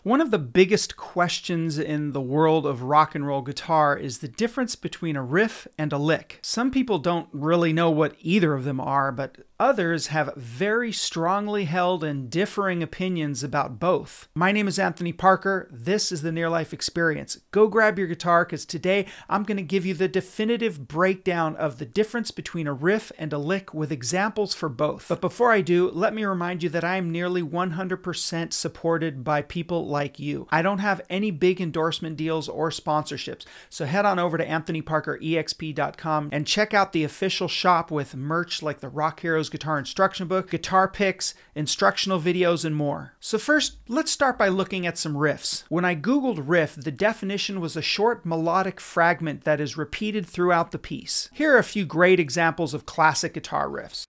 One of the biggest questions in the world of rock and roll guitar is the difference between a riff and a lick. Some people don't really know what either of them are, but others have very strongly held and differing opinions about both. My name is Anthony Parker. This is the Near Life Experience. Go grab your guitar because today I'm going to give you the definitive breakdown of the difference between a riff and a lick with examples for both. But before I do, let me remind you that I am nearly 100% supported by people like you. I don't have any big endorsement deals or sponsorships, so head on over to anthonyparkerexp.com and check out the official shop with merch like the Rock Heroes Guitar Instruction Book, guitar picks, instructional videos, and more. So first, let's start by looking at some riffs. When I googled riff, the definition was a short melodic fragment that is repeated throughout the piece. Here are a few great examples of classic guitar riffs.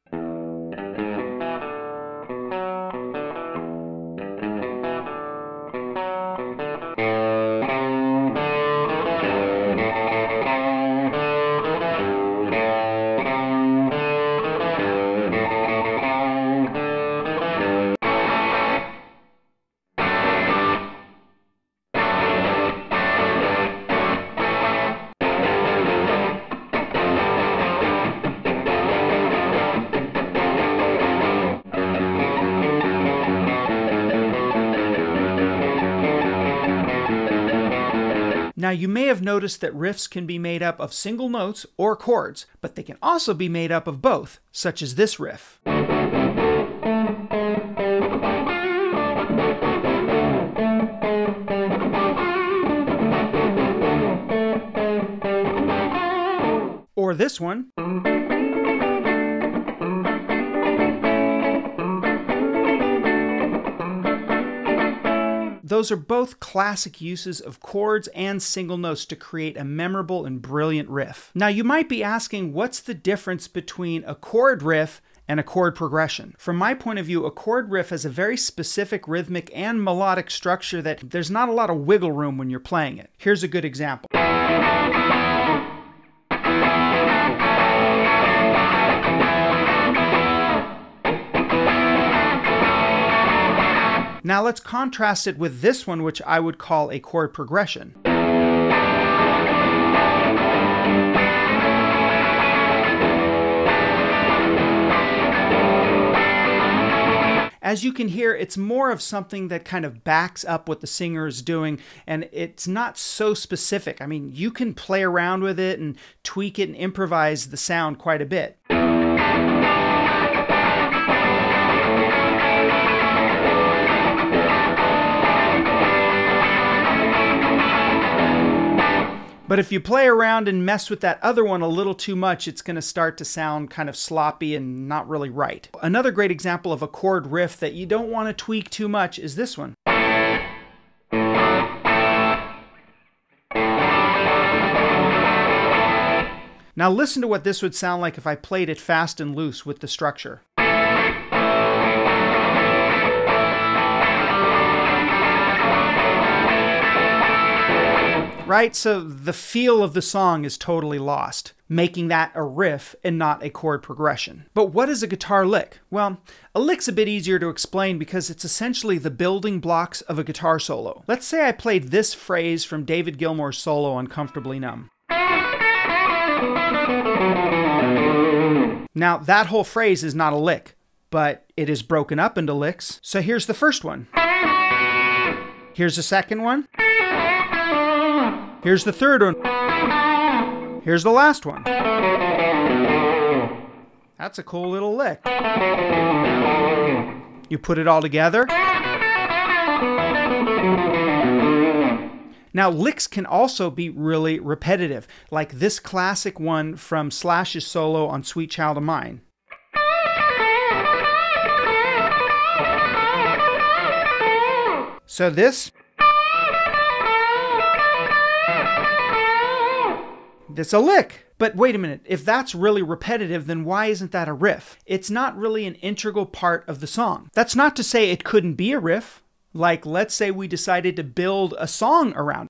Now, you may have noticed that riffs can be made up of single notes or chords, but they can also be made up of both, such as this riff. Or this one. Those are both classic uses of chords and single notes to create a memorable and brilliant riff. Now, you might be asking, what's the difference between a chord riff and a chord progression? From my point of view, a chord riff has a very specific rhythmic and melodic structure that there's not a lot of wiggle room when you're playing it. Here's a good example. Now let's contrast it with this one, which I would call a chord progression. As you can hear, it's more of something that kind of backs up what the singer is doing, and it's not so specific. I mean, you can play around with it and tweak it and improvise the sound quite a bit. But if you play around and mess with that other one a little too much, it's going to start to sound kind of sloppy and not really right. Another great example of a chord riff that you don't want to tweak too much is this one. Now listen to what this would sound like if I played it fast and loose with the structure. Right? So the feel of the song is totally lost, making that a riff and not a chord progression. But what is a guitar lick? Well, a lick's a bit easier to explain because it's essentially the building blocks of a guitar solo. Let's say I played this phrase from David Gilmour's solo on Comfortably Numb. Now, that whole phrase is not a lick, but it is broken up into licks. So here's the first one. Here's the second one. Here's the third one. Here's the last one. That's a cool little lick. You put it all together. Now, licks can also be really repetitive, like this classic one from Slash's solo on Sweet Child of Mine. So this a lick. But wait a minute, if that's really repetitive, then why isn't that a riff? It's not really an integral part of the song. That's not to say it couldn't be a riff. Like, let's say we decided to build a song around it.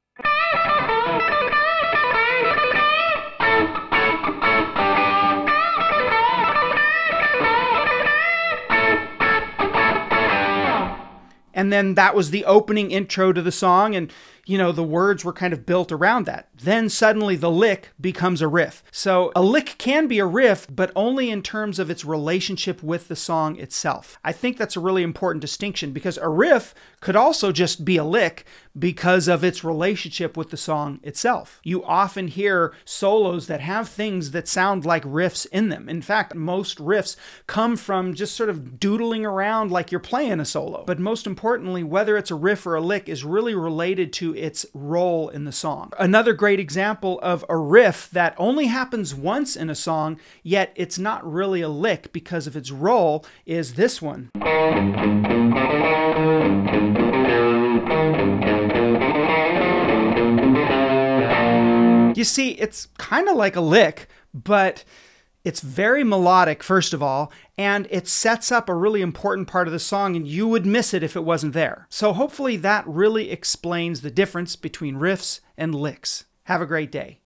and then that was the opening intro to the song, and the words were kind of built around that. Then suddenly the lick becomes a riff. So a lick can be a riff, but only in terms of its relationship with the song itself. I think that's a really important distinction, because a riff could also just be a lick because of its relationship with the song itself. You often hear solos that have things that sound like riffs in them. In fact, most riffs come from just sort of doodling around like you're playing a solo. But most importantly, whether it's a riff or a lick is really related to its role in the song. Another great example of a riff that only happens once in a song, yet it's not really a lick because of its role, is this one. You see, it's kind of like a lick, but it's very melodic, first of all, and it sets up a really important part of the song, and you would miss it if it wasn't there. So hopefully that really explains the difference between riffs and licks. Have a great day.